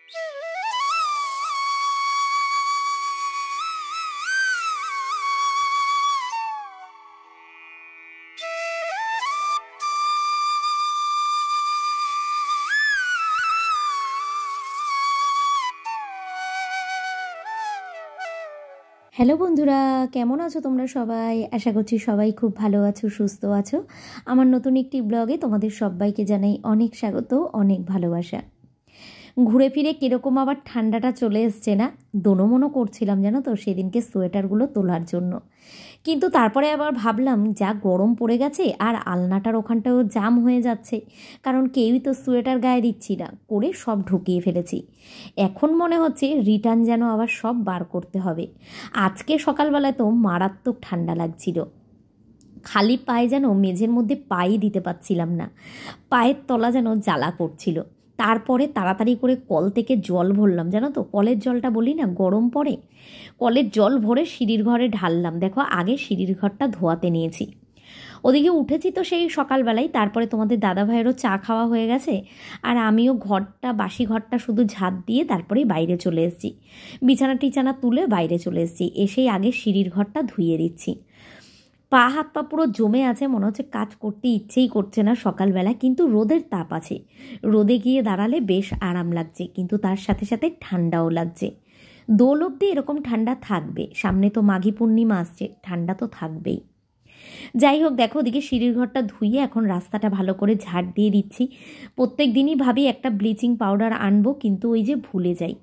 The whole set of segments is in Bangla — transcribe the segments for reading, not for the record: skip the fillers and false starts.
হ্যালো বন্ধুরা, কেমন আছো তোমরা সবাই? আশা করছি সবাই খুব ভালো আছো, সুস্থ আছো। আমার নতুন একটি ব্লগে তোমাদের সবাইকে জানাই অনেক স্বাগত, অনেক ভালোবাসা। ঘুরে ফিরে কীরকম আবার ঠান্ডাটা চলে এসছে না, দোনোমনো করছিলাম জানো তো সেদিনকে সোয়েটারগুলো তোলার জন্য। কিন্তু তারপরে আবার ভাবলাম যা গরম পড়ে গেছে আর আলনাটার ওখানটাও জাম হয়ে যাচ্ছে, কারণ কেউই তো সোয়েটার গায়ে দিচ্ছি না, করে সব ঢুকিয়ে ফেলেছি। এখন মনে হচ্ছে রিটার্ন যেন আবার সব বার করতে হবে। আজকে সকালবেলায় তো মারাত্মক ঠান্ডা লাগছিল, খালি পায়ে যেন মেঝের মধ্যে পায়ে দিতে পারছিলাম না, পায়ের তলা যেন জ্বালা করছিল। তারপরে তাড়াতাড়ি করে কল থেকে জল ভরলাম, জানো তো কলের জলটা বলি না গরম পড়ে, কলের জল ভরে সিঁড়ির ঘরে ঢাললাম। দেখো আগে সিঁড়ির ঘরটা ধোয়াতে নিয়েছি, ওদিকে উঠেছি তো সেই সকালবেলায়। তারপরে তোমাদের দাদাভাইয়েরও চা খাওয়া হয়ে গেছে, আর আমিও ঘরটা বাসি ঘরটা শুধু ঝাঁট দিয়ে তারপরেই বাইরে চলে এসেছি, বিছানা টিছানা তুলে বাইরে চলে এসেছি। এসেই আগে সিঁড়ির ঘরটা ধুয়ে দিচ্ছি। পা হাত পা পুরো জমে আছে, মনে হচ্ছে কাজ করতে ইচ্ছেই করছে না সকালবেলা, কিন্তু রোদের তাপ আছে, রোদে গিয়ে দাঁড়ালে বেশ আরাম লাগছে, কিন্তু তার সাথে সাথে ঠান্ডাও লাগছে। দোল অবধি এরকম ঠান্ডা থাকবে, সামনে তো মাঘী পূর্ণিমা আসছে, ঠান্ডা তো থাকবেই। যাই হোক, দেখো ওদিকে সিঁড়ির ঘরটা ধুয়ে এখন রাস্তাটা ভালো করে ঝাড় দিয়ে দিচ্ছি। প্রত্যেক দিনই ভাবি একটা ব্লিচিং পাউডার আনবো, কিন্তু ওই যে ভুলে যাই।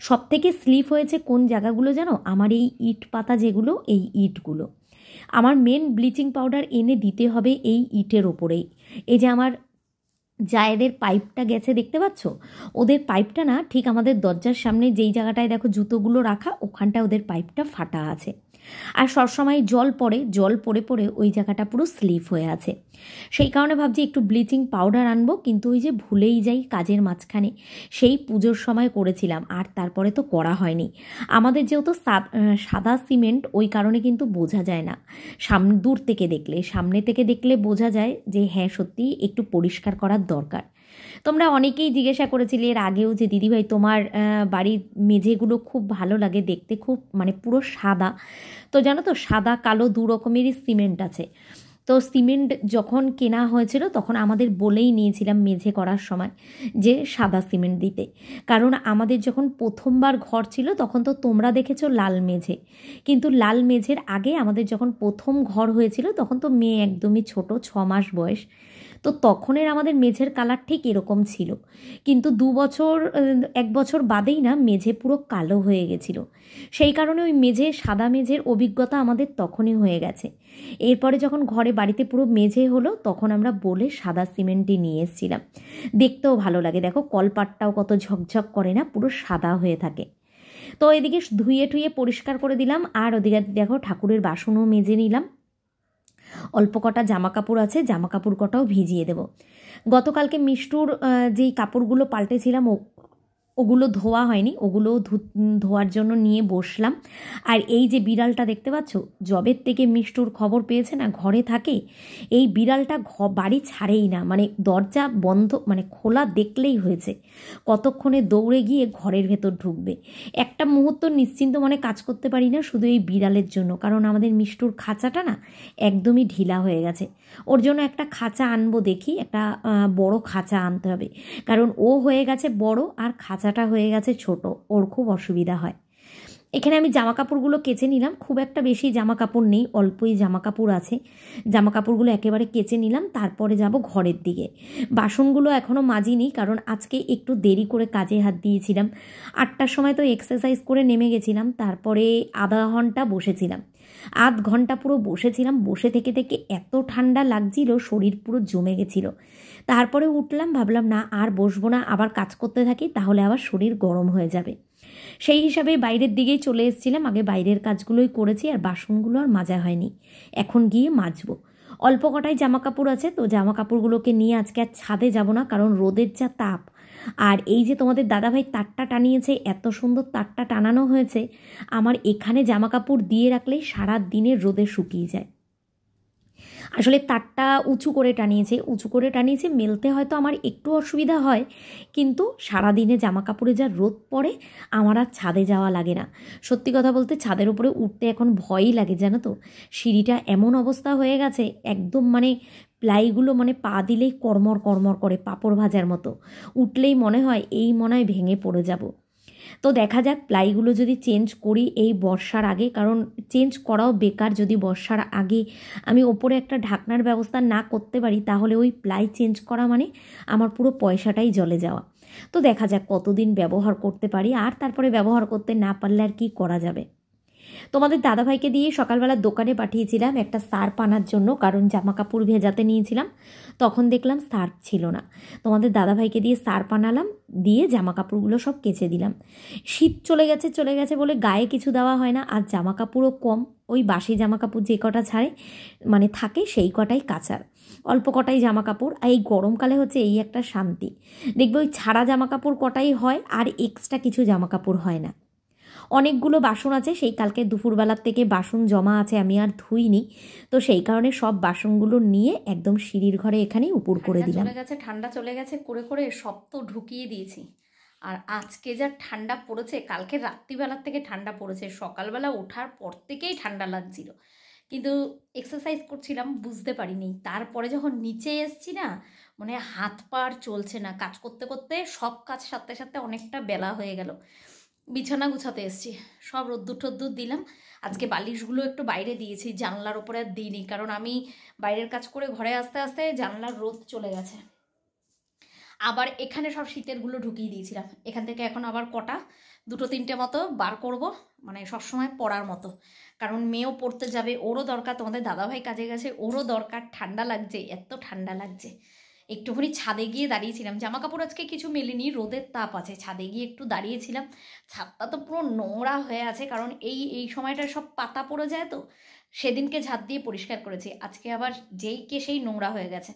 সব থেকে স্লিপ হয়েছে কোন জায়গাগুলো জানো? আমার এই ইট পাতা যেগুলো, এই ইটগুলো আমার মেন ব্লিচিং পাউডার এনে দিতে হবে এই ইটের ওপরেই। এই যে আমার জায়েদের পাইপটা গেছে দেখতে পাচ্ছ, ওদের পাইপটা না ঠিক আমাদের দরজার সামনে যেই জায়গাটায় দেখো জুতোগুলো রাখা, ওখানটায় ওদের পাইপটা ফাটা আছে। আর সবসময় জল পড়ে, জল পড়ে পড়ে ওই জায়গাটা পুরো স্লিপ হয়ে আছে। সেই কারণে ভাবছি একটু ব্লিচিং পাউডার আনবো, কিন্তু ওই যে ভুলেই যাই কাজের মাঝখানে। সেই পুজোর সময় করেছিলাম, আর তারপরে তো করা হয়নি। আমাদের যেহেতু সাদা সিমেন্ট, ওই কারণে কিন্তু বোঝা যায় না সামনে দূর থেকে দেখলে। সামনে থেকে দেখলে বোঝা যায় যে হ্যাঁ সত্যি একটু পরিষ্কার করার দরকার। তোমরা অনেকেই জিজ্ঞাসা করেছিলে এর আগেও যে দিদিভাই তোমার বাড়ির মেঝেগুলো খুব ভালো লাগে দেখতে, খুব মানে পুরো সাদা। তো জানো তো সাদা কালো দু রকমেরই সিমেন্ট আছে। তো সিমেন্ট যখন কেনা হয়েছিল তখন আমাদের বলেই নিয়েছিলাম মেঝে করার সময় যে সাদা সিমেন্ট দিতে, কারণ আমাদের যখন প্রথমবার ঘর ছিল তখন তো তোমরা দেখেছো লাল মেঝে, কিন্তু লাল মেঝের আগে আমাদের যখন প্রথম ঘর হয়েছিল তখন তো মেয়ে একদমই ছোট, 6 মাস বয়স। তো তখনের আমাদের মেঝের কালার ঠিক এরকম ছিল, কিন্তু 1 বছর বাদেই না মেঝে পুরো কালো হয়ে গেছিল। সেই কারণে ওই সাদা মেঝের অভিজ্ঞতা আমাদের তখনই হয়ে গেছে। এরপরে যখন ঘরে বাড়িতে পুরো মেঝে হলো তখন আমরা বলে সাদা সিমেন্টই নিয়ে এসেছিলাম। দেখতেও ভালো লাগে, দেখো কলপাটটাও কত ঝকঝক করে না, পুরো সাদা হয়ে থাকে। তো এদিকে ধুয়ে টুয়ে পরিষ্কার করে দিলাম, আর ওদিকে দেখো ঠাকুরের বাসনও মেজে নিলাম। অল্প কটা জামা কাপড় আছে, জামা কাপড় কটাও ভিজিয়ে দেব। গতকালকে মিষ্টুর যেই কাপড়গুলো পাল্টেছিলাম ওগুলো ধোয়া হয়নি, ওগুলো ধোয়ার জন্য নিয়ে বসলাম। আর এই যে বিড়ালটা দেখতে পাচ্ছ, জবের থেকে মিষ্টুর খবর পেয়েছে না ঘরে থাকে, এই বিড়ালটা বাড়ি ছাড়েই না, মানে দরজা বন্ধ মানে খোলা দেখলেই হয়েছে কতক্ষণে দৌড়ে গিয়ে ঘরের ভেতর ঢুকবে। একটা মুহূর্ত নিশ্চিন্ত মনে কাজ করতে পারি না, শুধু এই বিড়ালের জন্য, কারণ আমাদের মিষ্টুর খাঁচাটা না একদমই ঢিলা হয়ে গেছে। ওর জন্য একটা খাঁচা আনবো, দেখি একটা বড় খাঁচা আনতে হবে, কারণ ও হয়ে গেছে বড় আর খাঁচাটা হয়ে গেছে ছোট, ওর খুব অসুবিধা হয়। এখানে আমি জামা কাপড়গুলো কেচে নিলাম, খুব একটা বেশি জামা কাপড় নেই, অল্পই জামা কাপড় আছে। জামা কাপড়গুলো একেবারে কেচে নিলাম, তারপরে যাব ঘরের দিকে। বাসনগুলো এখনও মাজিনি, কারণ আজকে একটু দেরি করে কাজে হাত দিয়েছিলাম। 8টার সময় তো এক্সারসাইজ করে নেমে গেছিলাম, তারপরে আধা ঘন্টা বসেছিলাম, আধ ঘন্টা পুরো বসেছিলাম। বসে থেকে থেকে এত ঠান্ডা লাগছিল, শরীর পুরো জমে গেছিল। তারপরে উঠলাম, ভাবলাম না আর বসবো না, আবার কাজ করতে থাকি, তাহলে আবার শরীর গরম হয়ে যাবে। সেই হিসাবে বাইরের দিকেই চলে এসেছিলাম, আগে বাইরের কাজগুলোই করেছি, আর বাসনগুলো আর মাজা হয়নি, এখন গিয়ে মাজবো। অল্প কটাই জামা কাপড় আছে, তো জামা কাপড়গুলোকে নিয়ে আজকে আর ছাদে যাব না, কারণ রোদের যা তাপ। আর এই যে তোমাদের দাদাভাই তারটা টানিয়েছে, এত সুন্দর তারটা টানানো হয়েছে, আমার এখানে জামা কাপড় দিয়ে রাখলেই সারা দিনের রোদে শুকিয়ে যায়। আসলে তারটা উঁচু করে টানিয়েছে মেলতে হয়তো আমার একটু অসুবিধা হয়, কিন্তু সারাদিনে জামা কাপড়ে যা রোদ পড়ে আমার আর ছাদে যাওয়া লাগে না। সত্যি কথা বলতে ছাদের উপরে উঠতে এখন ভয়ই লাগে, জানো তো। সিঁড়িটা এমন অবস্থা হয়ে গেছে, একদম মানে প্লাইগুলো মানে পা দিলেই কড়মড় কড়মড় করে, পাঁপড় ভাজার মতো। উঠলেই মনে হয় ভেঙে পড়ে যাব। তো দেখা যাক প্লাইগুলো যদি চেঞ্জ করি এই বর্ষার আগে, কারণ চেঞ্জ করাও বেকার। যদি বর্ষার আগে আমি ওপরে একটা ঢাকনার ব্যবস্থা না করতে পারি, তাহলে ওই প্লাই চেঞ্জ করা মানে আমার পুরো পয়সাটাই জলে যাওয়া। তো দেখা যাক কতদিন ব্যবহার করতে পারি, আর তারপরে ব্যবহার করতে না পারলে আর কি করা যাবে। তোমাদের দাদাভাইকে দিয়ে সকালবেলা দোকানে পাঠিয়েছিলাম একটা সার্ফ আনার জন্য, কারণ জামা কাপড় ভেজাতে নিয়েছিলাম। তখন দেখলাম সার্ফ ছিল না। তোমাদের দাদাভাইকে দিয়ে সার্ফ আনালাম, দিয়ে জামা কাপড়গুলো সব কেচে দিলাম। শীত চলে গেছে বলে গায়ে কিছু দেওয়া হয় না, আর জামা কাপড়ও কম। ওই বাসি জামা কাপড় যে কটা ছাড়ে মানে থাকে সেই কটাই কাচার, অল্প কটাই জামা কাপড়। আর এই গরমকালে হচ্ছে এই একটা শান্তি, দেখবে ওই ছাড়া জামা কাপড় কটাই হয়, আর এক্সট্রা কিছু জামা কাপড় হয় না। অনেকগুলো বাসন আছে, সেই কালকে দুপুরবেলার থেকে বাসন জমা আছে, আমি আর ধুইনি। তো সেই কারণে সব বাসনগুলো নিয়ে একদম সিঁড়ির ঘরে এখানেই উপর করে দিলাম। ঠান্ডা চলে গেছে করে সব তো ঢুকিয়ে দিয়েছি। আর আজকে যা ঠান্ডা পড়েছে, কালকে রাত্রিবেলার থেকে ঠান্ডা পড়েছে, সকালবেলা ওঠার পর থেকেই ঠান্ডা লাগছিল, কিন্তু এক্সারসাইজ করছিলাম বুঝতে পারিনি। তারপরে যখন নিচে এসছি না, মানে হাত পা আর চলছে না, কাজ করতে করতে সব কাজ সারতে সারতে অনেকটা বেলা হয়ে গেল। বিছানা গুছাতে এসছি, সব রোদ্দুর ঠোদ্দুর দিলাম। আজকে বালিশগুলো একটু বাইরে দিয়েছি, জানলার ওপরে আর দিইনি, কারণ আমি বাইরের কাজ করে ঘরে আসতে আসতে জানলার রোদ চলে গেছে। আবার এখানে সব শীতেরগুলো ঢুকিয়ে দিয়েছিলাম, এখান থেকে এখন আবার কটা 2-3টে মতো বার করব, মানে সবসময় পরার মতো। কারণ মেয়েও পড়তে যাবে, ওরও দরকার। তোমাদের দাদাভাই কাজে গেছে, ওরও দরকার। ঠান্ডা লাগছে, এত ঠান্ডা লাগছে। একটুখানি ছাদে গিয়ে দাঁড়িয়েছিলাম, জামা কাপড় আজকে কিছু মেলেনি, রোদের তাপ আছে, ছাদে গিয়ে একটু দাঁড়িয়েছিলাম। ছাদটা তো পুরো নোংরা হয়ে আছে, কারণ এই সময়টা সব পাতা পড়ে যায়, তো সেদিনকে ঝাঁট দিয়ে পরিষ্কার করেছি, আজকে আবার সেই নোংরা হয়ে গেছে।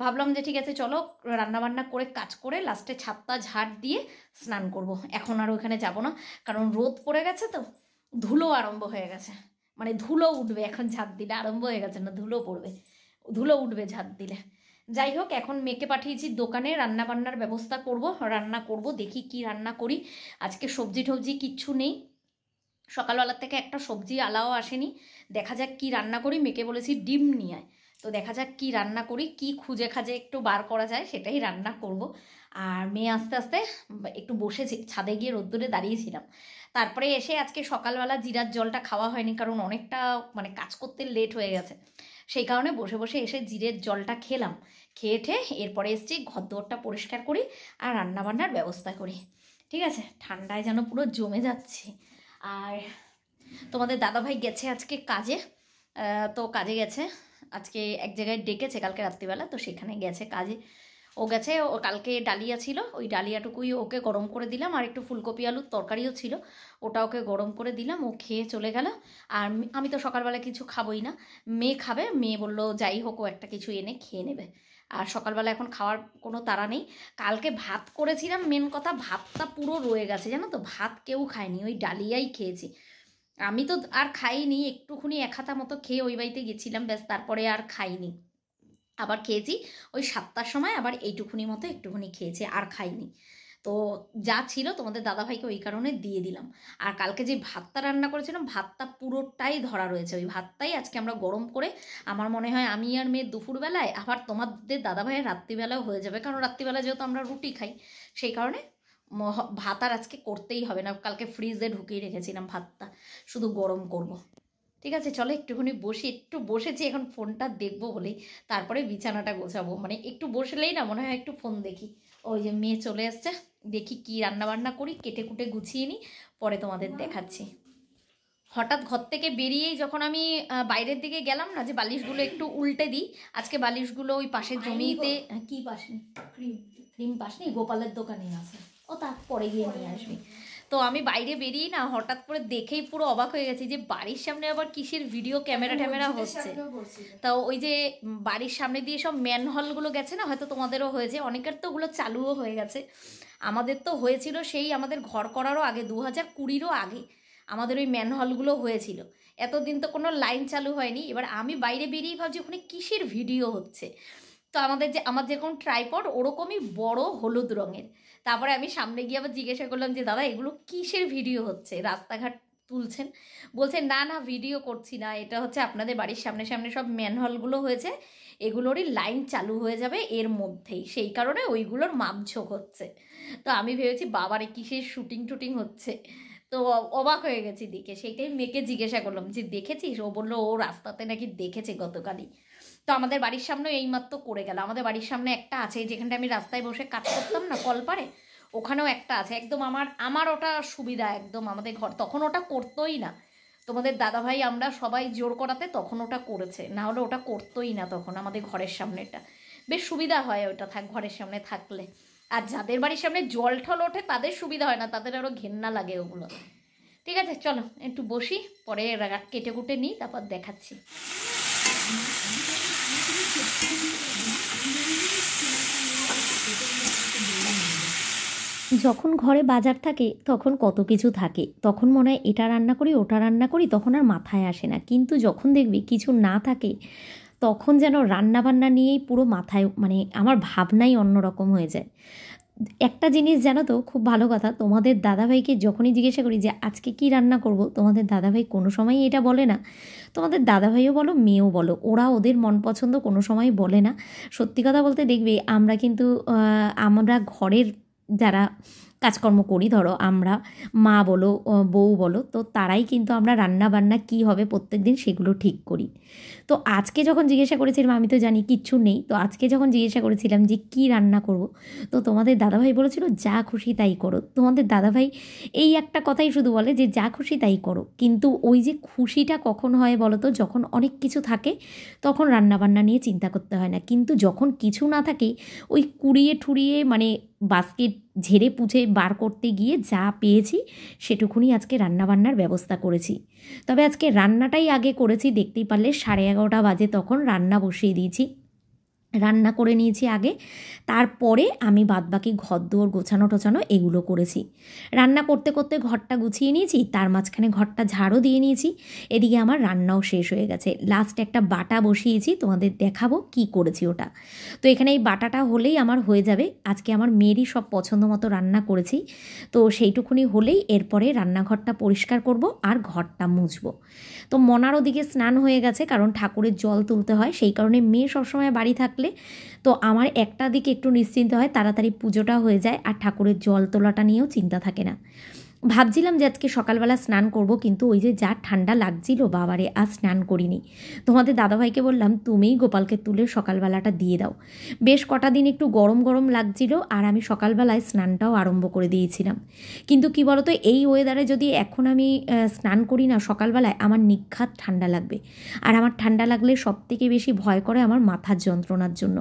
ভাবলাম যে ঠিক আছে চলো রান্নাবান্না করে কাজ করে লাস্টে ছাদটা ঝাড় দিয়ে স্নান করব। এখন আর ওখানে যাব না, কারণ রোদ পড়ে গেছে, তো ধুলো আরম্ভ হয়ে গেছে, মানে ধুলো উঠবে এখন ঝাঁট দিলে। আরম্ভ হয়ে গেছে না, ধুলো পড়বে, ধুলো উঠবে ঝাঁট দিলে। যাই হোক, এখন মেয়েকে পাঠিয়েছি দোকানে, রান্নাবান্নার ব্যবস্থা রান্না করব, দেখি কি রান্না করি। আজকে সবজি টবজি কিচ্ছু নেই, সকালবেলার থেকে একটা সবজি আলাও আসেনি। দেখা যাক কি রান্না করি। মেয়েকে বলেছি ডিম নিয়ে আয়, তো দেখা যাক কি রান্না করি, কি খুঁজে খাজে একটু বার করা যায় সেটাই রান্না করব। আর মেয়ে আস্তে আস্তে একটু বসেছি, ছাদে গিয়ে রোদ্দুরে দাঁড়িয়েছিলাম। তারপরে এসে আজকে সকালবেলা জিরার জলটা খাওয়া হয়নি, কারণ অনেকটা মানে কাজ করতে লেট হয়ে গেছে, সেই কারণে বসে বসে এসে জিরের জলটা খেলাম। খেয়ে এরপরে এসছি ঘরদোরটা পরিষ্কার করি আর রান্নাবান্নার ব্যবস্থা করি। ঠিক আছে, ঠান্ডায় যেন পুরো জমে যাচ্ছে। আর তোমাদের দাদাভাই গেছে আজকে কাজে, তো কাজে গেছে আজকে, এক জায়গায় ডেকেছে কালকে রাত্রিবেলা, তো সেখানে গেছে কাজে। ও গেছে, ও কালকে ডালিয়া ছিল, ওই ডালিয়াটুকুই ওকে গরম করে দিলাম, আর একটু ফুলকপি আলুর তরকারিও ছিল, ওটা ওকে গরম করে দিলাম, ও খেয়ে চলে গেল। আর আমি তো সকালবেলা কিছু খাবোই না, মেয়ে খাবে। মেয়ে বললো যাই হোক ও একটা কিছু এনে খেয়ে নেবে। আর সকালবেলা এখন খাওয়ার কোনো তাড়া নেই। কালকে ভাত করেছিলাম, মেন কথা ভাতটা পুরো রয়ে গেছে, জানো তো, ভাত কেউ খায়নি, ওই ডালিয়াই খেয়েছি। আমি তো আর খাইনি, একটুখানি 1 হাতা মতো খেয়ে ওই বাড়িতে গেছিলাম, ব্যাস, তারপরে আর খাইনি। আবার খেয়েছি ওই 7টার সময়, আবার এইটুকুনি মতো একটুখানি খেয়েছি, আর খাইনি। তো যা ছিল তোমাদের দাদাভাইকে ওই কারণে দিয়ে দিলাম। আর কালকে যে ভাতটা রান্না করেছিলাম, ভাতটা পুরোটাই ধরা রয়েছে, ওই ভাতটাই আজকে আমরা গরম করে, আমার মনে হয় আমি আর মেয়ে দুপুরবেলায়, আবার তোমাদের দাদাভাইয়ের রাত্রিবেলাও হয়ে যাবে, কারণ রাত্রিবেলা যেহেতু আমরা রুটি খাই, সেই কারণে ভাত আর আজকে করতেই হবে না। কালকে ফ্রিজে ঢুকিয়ে রেখেছিলাম ভাতটা, শুধু গরম করব। ঠিক আছে, চলো একটুখানি বসি, একটু বসেছি এখন ফোনটা দেখবো বলেই, তারপরে বিছানাটা গোছাবো। মানে একটু বসলেই না মনে হয় একটু ফোন দেখি। ওই যে মেয়ে চলে আসছে, দেখি কি রান্না বান্না করি, কেটে কুটে গুছিয়ে নিই, পরে তোমাদের দেখাচ্ছি। হঠাৎ ঘর থেকে বেরিয়েই যখন আমি বাইরের দিকে গেলাম না, যে বালিশগুলো একটু উল্টে দিই, আজকে বালিশগুলো ওই পাশের জমিতে, কি পাসনি, ক্রিম পাসনি, গোপালের দোকানে আছে, ও তারপরে গিয়ে নিয়ে আসবি। তো আমি বাইরে বেরিয়ে না হঠাৎ করে দেখেই পুরো অবাক হয়ে গেছি যে বাড়ির সামনে আবার কিসের ভিডিও ক্যামেরা ট্যামেরা হচ্ছে। তা ওই যে বাড়ির সামনে দিয়ে সব ম্যানহোলগুলো গেছে না, হয়তো তোমাদেরও হয়েছে, অনেকের তো ওগুলো চালুও হয়ে গেছে। আমাদের তো হয়েছিল সেই আমাদের ঘর করারও আগে, 2020-ও আগে। আমাদের ওই ম্যানহোলগুলো হয়েছিল। এতদিন তো কোনো লাইন চালু হয়নি। এবার আমি বাইরে বেরিয়ে ভাবছি ওখানে কিসের ভিডিও হচ্ছে। তো আমার যেরকম ট্রাইপড ওরকমই বড় হলুদ রঙের। তারপরে আমি সামনে গিয়ে আবার জিজ্ঞাসা করলাম যে দাদা এগুলো কিসের ভিডিও হচ্ছে, রাস্তাঘাট তুলছেন? বলছে না না ভিডিও করছি না, এটা হচ্ছে আপনাদের বাড়ির সামনে সামনে সব ম্যানহোলগুলো হয়েছে, এগুলোরই লাইন চালু হয়ে যাবে এর মধ্যেই, সেই কারণে ওইগুলোর মাপঝোঁক হচ্ছে। তো আমি ভেবেছি বাবারে কিসের শুটিং টুটিং হচ্ছে। তো অবাক হয়ে গেছি দেখে। সেইটাই মেয়েকে জিজ্ঞাসা করলাম যে দেখেছিস? ও বললো ও রাস্তাতে নাকি দেখেছে গতকালই। তো আমাদের বাড়ির সামনে এইমাত্র করে গেল। আমাদের বাড়ির সামনে একটা আছে, যেখানটা আমি রাস্তায় বসে কাজ করতাম না কলপারে, ওখানেও একটা আছে। একদম আমার ওটা সুবিধা একদম। আমাদের ঘর তখন ওটা করতোই না, তোমাদের দাদাভাই আমরা সবাই জোর করাতে তখন ওটা করেছে, না হলে ওটা করতোই না তখন। আমাদের ঘরের সামনেটা বেশ সুবিধা হয় ওটা ঘরের সামনে থাকলে। আর যাদের বাড়ির সামনে জল ঠল ওঠে তাদের সুবিধা হয় না, তাদের আরও ঘেন্না লাগে ওগুলো। ঠিক আছে চলো একটু বসি, পরে কেটে কুটে নিই, তারপর দেখাচ্ছি। যখন ঘরে বাজার থাকে তখন কত কিছু থাকে, তখন মনে হয় এটা রান্না করি ওটা রান্না করি, তখন আর মাথায় আসে না। কিন্তু যখন দেখবি কিছু না থাকে তখন যেন রান্নাবান্না নিয়েই পুরো মাথায় মানে আমার ভাবনাই অন্যরকম হয়ে যায়। একটা জিনিস জানো তো, খুব ভালো কথা, তোমাদের দাদাভাইকে যখনই জিজ্ঞাসা করি যে আজকে কি রান্না করব, তোমাদের দাদাভাই কোনো সময়ই এটা বলে না। তোমাদের দাদাভাইও বলো মেয়েও বলো, ওরা ওদের মন পছন্দ কোনো সময় বলে না। সত্যি কথা বলতে দেখবে আমরা কিন্তু আমরা ঘরের যারা কাজকর্ম করি, ধরো আমরা মা বলো বউ বলো, তো তারাই কিন্তু আমরা রান্না বান্না কী হবে প্রত্যেক দিন সেগুলো ঠিক করি। তো আজকে যখন জিজ্ঞাসা করেছিলাম, আমি তো জানি কিচ্ছু নেই, তো আজকে যখন জিজ্ঞাসা করেছিলাম যে কী রান্না করব, তো তোমাদের দাদাভাই বলেছিল যা খুশি তাই করো। তোমাদের দাদাভাই এই একটা কথাই শুধু বলে যে যা খুশি তাই করো। কিন্তু ওই যে খুশিটা কখন হয় বলো তো, যখন অনেক কিছু থাকে তখন রান্নাবান্না নিয়ে চিন্তা করতে হয় না। কিন্তু যখন কিছু না থাকে, ওই কুড়িয়ে ঠুরিয়ে মানে বাস্কেট ঝেড়ে পুছে বার করতে গিয়ে যা পেয়েছি সেটুকুনি আজকে রান্নাবান্নার ব্যবস্থা করেছি। তবে আজকে রান্নাটাই আগে করেছি, দেখতেই পারলে 11:30 বাজে তখন রান্না বসিয়ে দিয়েছি। রান্না করে নিয়েছি আগে, তারপরে আমি বাদবাকি ঘর দুয়ার গোছানো টোছানো এগুলো করেছি। রান্না করতে করতে ঘরটা গুছিয়ে নিয়েছি, তার মাঝখানে ঘরটা ঝাড়ও দিয়ে নিয়েছি। এদিকে আমার রান্নাও শেষ হয়ে গেছে। লাস্ট একটা বাটা বসিয়েছি, তোমাদের দেখাবো কি করেছি ওটা। তো এখানে এই বাটাটা হলেই আমার হয়ে যাবে। আজকে আমার মেয়েরই সব পছন্দ মতো রান্না করেছি, তো সেইটুকুনি হলেই এরপরে রান্নাঘরটা পরিষ্কার করব আর ঘরটা মুছবো। তো মনার ওদিকে স্নান হয়ে গেছে, কারণ ঠাকুরের জল তুলতে হয়, সেই কারণে মেয়ে সবসময় বাড়ি থাকলে তো আমার একটা দিকে একটু নিশ্চিন্ত হয়, তাড়াতাড়ি পুজোটা হয়ে যায় আর ঠাকুরের জল তোলাটা নিয়েও চিন্তা থাকে না। ভাবছিলাম যে আজকে সকালবেলা স্নান করব, কিন্তু ওই যে যা ঠান্ডা লাগছিল বাবারে, আর স্নান করিনি। তোমাদের দাদাভাইকে বললাম তুমিই গোপালকে তুলে সকালবেলাটা দিয়ে দাও। বেশ কটা দিন একটু গরম গরম লাগছিল আর আমি সকালবেলায় স্নানটাও আরম্ভ করে দিয়েছিলাম। কিন্তু কি বলতো, এই ওয়েদারে যদি এখন আমি স্নান করি না সকালবেলায়, আমার নিঘাত ঠান্ডা লাগবে। আর আমার ঠান্ডা লাগলে সবথেকে বেশি ভয় করে আমার মাথার যন্ত্রণার জন্য।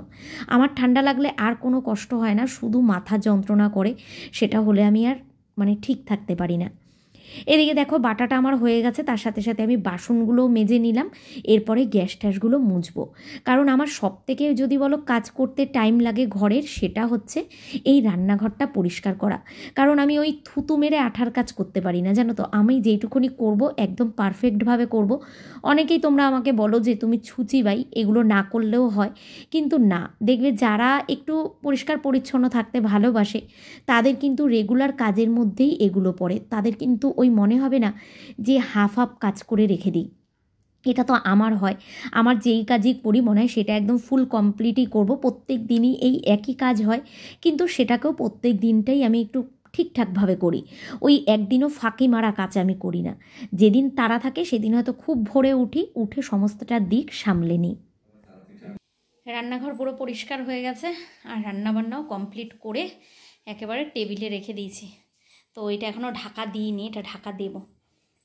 আমার ঠান্ডা লাগলে আর কোনো কষ্ট হয় না, শুধু মাথা যন্ত্রণা করে, সেটা হলে আমি আর মানে ঠিক থাকতে পারি না। এদিকে দেখো বাটাটা আমার হয়ে গেছে, তার সাথে সাথে আমি বাসনগুলোও মেজে নিলাম। এরপরে গ্যাস ট্যাসগুলো মুছবো, কারণ আমার সব থেকে যদি বলো কাজ করতে টাইম লাগে ঘরের, সেটা হচ্ছে এই রান্নাঘরটা পরিষ্কার করা। কারণ আমি ওই থুতু মেরে আঠার কাজ করতে পারি না, জানো তো। আমি যেইটুকুনি করব একদম পারফেক্টভাবে করব। অনেকেই তোমরা আমাকে বলো যে তুমি ছুচি বাই, এগুলো না করলেও হয়, কিন্তু না, দেখবে যারা একটু পরিষ্কার পরিচ্ছন্ন থাকতে ভালোবাসে তাদের কিন্তু রেগুলার কাজের মধ্যেই এগুলো পড়ে। তাদের কিন্তু ওই মনে হবে না যে হাফ হাফ কাজ করে রেখে দিই। এটা তো আমার হয়, আমার যেই কাজই করি মনে হয় সেটা একদম ফুল কমপ্লিটই করব। প্রত্যেক দিনই এই একই কাজ হয়, কিন্তু সেটাকেও প্রত্যেক দিনটাই আমি একটু ঠিকঠাকভাবে করি। ওই একদিনও ফাঁকি মারা কাজ আমি করি না। যেদিন তাড়া থাকে সেদিন হয়তো খুব ভোরে উঠে সমস্তটা দিক সামলে নিই। রান্নাঘর পুরো পরিষ্কার হয়ে গেছে আর রান্নাবান্নাও কমপ্লিট করে একেবারে টেবিলে রেখে দিয়েছি। তো এটা এখনও ঢাকা দিইনি, এটা ঢাকা দেবো।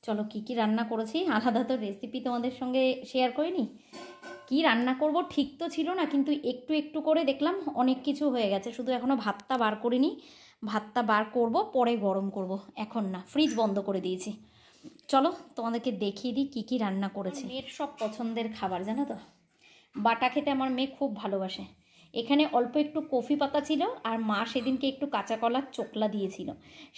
চলো কি কি রান্না করেছি, আলাদা তো রেসিপি তোমাদের সঙ্গে শেয়ার করিনি। কি রান্না করব ঠিক তো ছিল না, কিন্তু একটু একটু করে দেখলাম অনেক কিছু হয়ে গেছে। শুধু এখনও ভাতটা বার করিনি, ভাতটা বার করব পরে গরম করব, এখন না। ফ্রিজ বন্ধ করে দিয়েছি। চলো তোমাদেরকে দেখিয়ে দিই কী কী রান্না করেছি। মেয়ের সব পছন্দের খাবার জানো তো, বাটা খেতে আমার মেয়ে খুব ভালোবাসে। এখানে অল্প একটু কফি পাতা ছিল, আর মা সেদিনকে একটু কাঁচা কলার চোকলা দিয়েছিল,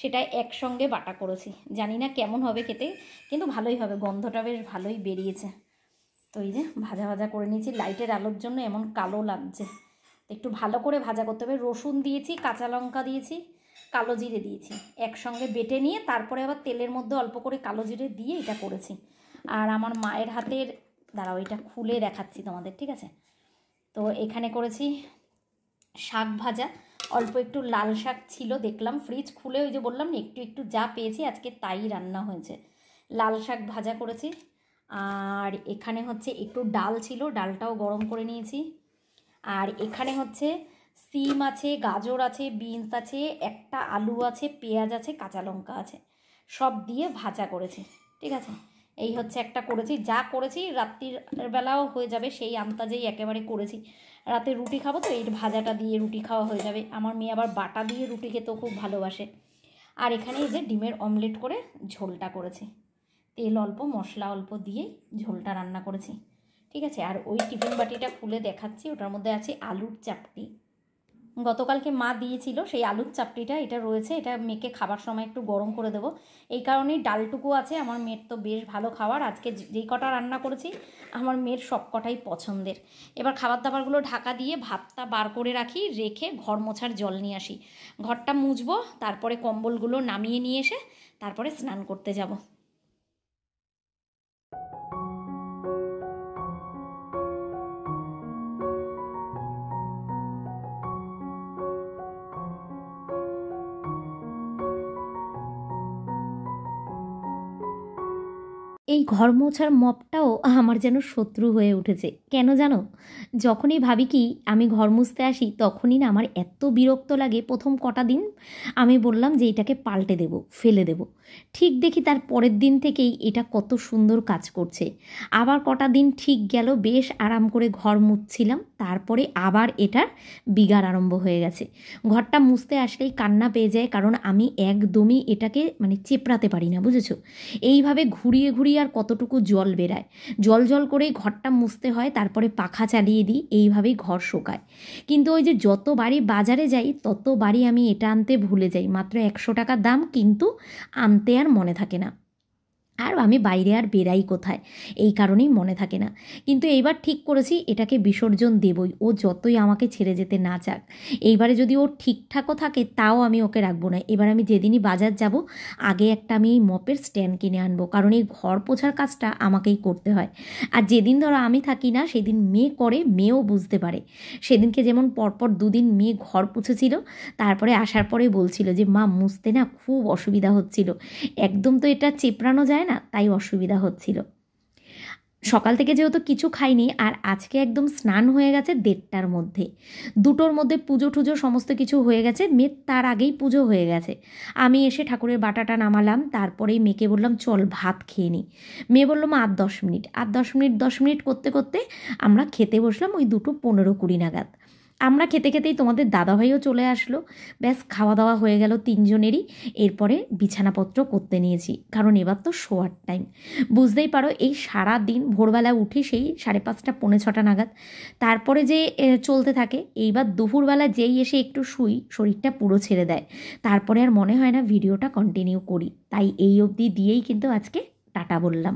সেটা একসঙ্গে বাটা করেছি। জানি না কেমন হবে খেতে, কিন্তু ভালোই হবে, গন্ধটা বেশ ভালোই বেরিয়েছে। তো এই যে ভাজা ভাজা করে নিয়েছি, লাইটের আলোর জন্য এমন কালো লাগছে, একটু ভালো করে ভাজা করতে হবে। রসুন দিয়েছি, কাঁচা লঙ্কা দিয়েছি, কালো জিরে দিয়েছি, একসঙ্গে বেটে নিয়ে তারপরে আবার তেলের মধ্যে অল্প করে কালো জিরে দিয়ে এটা করেছি। আর আমার মায়ের হাতের, দাঁড়াও এটা খুলে দেখাচ্ছি তোমাদের, ঠিক আছে। তো এখানে করেছি শাক ভাজা, অল্প একটু লাল শাক ছিল, দেখলাম ফ্রিজ খুলে, ওই যে বললাম না একটু একটু যা পেয়েছি আজকে তাই রান্না হয়েছে। লাল শাক ভাজা করেছি। আর এখানে হচ্ছে একটু ডাল ছিল, ডালটাও গরম করে নিয়েছি। আর এখানে হচ্ছে সিম আছে, গাজর আছে, বিনস আছে, একটা আলু আছে, পেঁয়াজ আছে, কাঁচা লঙ্কা আছে, সব দিয়ে ভাজা করেছি, ঠিক আছে। এই হচ্ছে একটা করেছি, যা করেছি রাত্রির বেলাও হয়ে যাবে সেই আন্দাজেই একেবারে করেছি। রাতে রুটি খাবো তো এই ভাজাটা দিয়ে রুটি খাওয়া হয়ে যাবে। আমার মেয়ে আবার বাটা দিয়ে রুটি খেতেও খুব ভালোবাসে। আর এখানে এই যে ডিমের অমলেট করে ঝোলটা করেছি, তেল অল্প মশলা অল্প দিয়ে ঝোলটা রান্না করেছি, ঠিক আছে। আর ওই টিফিন বাটিটা খুলে দেখাচ্ছি, ওটার মধ্যে আছে আলুর চাপটি, গতকালকে মা দিয়েছিল সেই আলুর চাপটিটা, এটা রয়েছে, এটা মেয়েকে খাবার সময় একটু গরম করে দেবো, এই কারণেই ডালটুকু আছে। আমার মেয়ের তো বেশ ভালো খাবার, আজকে যেই কটা রান্না করেছি আমার মেয়ের সব কটাই পছন্দের। এবার খাবার দাবারগুলো ঢাকা দিয়ে ভাতটা বার করে রাখি, রেখে ঘর মোছার জল নিয়ে আসি, ঘরটা মুছবো, তারপরে কম্বলগুলো নামিয়ে নিয়ে এসে তারপরে স্নান করতে যাব। এই ঘর মোছার মপটাও আমার যেন শত্রু হয়ে উঠেছে, কেন জানো? যখনই ভাবি কি আমি ঘর মুছতে আসি, তখনই না আমার এত বিরক্ত লাগে। প্রথম কটা দিন আমি বললাম যে এটাকে পাল্টে দেব, ফেলে দেব, ঠিক দেখি তার পরের দিন থেকেই এটা কত সুন্দর কাজ করছে। আবার কটা দিন ঠিক গেল, বেশ আরাম করে ঘর মুছছিলাম, তারপরে আবার এটার বিগাড় আরম্ভ হয়ে গেছে। ঘরটা মুছতে আসলেই কান্না পেয়ে যায়, কারণ আমি একদমই এটাকে মানে চেপড়াতে পারি না, বুঝেছো? এইভাবে ঘুরিয়ে ঘুরিয়ে আর কতটুকু জল বেরায়, জল জল করেই ঘরটা মুছতে হয়, তারপরে পাখা চালিয়ে দিই, এইভাবেই ঘর শোকায়। কিন্তু ওই যে যতবারই বাজারে যাই ততবারই আমি এটা আনতে ভুলে যাই, মাত্র 100 টাকা দাম, কিন্তু আনতে আর মনে থাকে না। আর আমি বাইরে আর বেরাই কোথায়, এই কারণেই মনে থাকে না। কিন্তু এইবার ঠিক করেছি এটাকে বিসর্জন দেবই, ও যতই আমাকে ছেড়ে যেতে না চাক। এইবারে যদি ও ঠিকঠাকও থাকে তাও আমি ওকে রাখবো না। এবার আমি যেদিনই বাজার যাব আগে একটা আমি এই মপের স্ট্যান্ড কিনে আনবো, কারণ এই ঘর পোছার কাজটা আমাকেই করতে হয়। আর যেদিন ধরো আমি থাকি না সেদিন মেয়ে করে, মেয়েও বুঝতে পারে। সেদিনকে যেমন পরপর 2 দিন মেয়ে ঘর পুছেছিল, তারপরে আসার পরে বলছিল যে মা মুছতে না খুব অসুবিধা হচ্ছিল, একদম তো এটা চেপড়ানো যায় না, তাই অসুবিধা হচ্ছিল। সকাল থেকে যেহেতু কিছু খাইনি, আর আজকে একদম স্নান হয়ে গেছে 1:30টার মধ্যে, 2টোর মধ্যে পুজো টুজো সমস্ত কিছু হয়ে গেছে, মেয়ের তার আগেই পুজো হয়ে গেছে। আমি এসে ঠাকুরের বাটাটা নামালাম, তারপরেই মেয়েকে বললাম চল ভাত খেয়ে নিই। মেয়ে বললো মা আর 10 মিনিট, আর 10 মিনিট করতে করতে আমরা খেতে বসলাম ওই 2:15-20 নাগাদ। আমরা খেতে খেতেই তোমাদের দাদাভাইও চলে আসলো, ব্যাস খাওয়া দাওয়া হয়ে গেল 3 জনেরই। এরপরে বিছানাপত্র করতে নিয়েছি, কারণ এবার তো শোয়ার টাইম। বুঝতেই পারো এই সারা দিন ভোরবেলা উঠি সেই 5:30 পৌনে 6টা নাগাদ, তারপরে যে চলতে থাকে। এইবার দুপুরবেলা যেই এসে একটু শুই, শরীরটা পুরো ছেড়ে দেয়, তারপরে আর মনে হয় না ভিডিওটা কন্টিনিউ করি। তাই এই অবধি দিয়েই কিন্তু আজকে টাটা বললাম।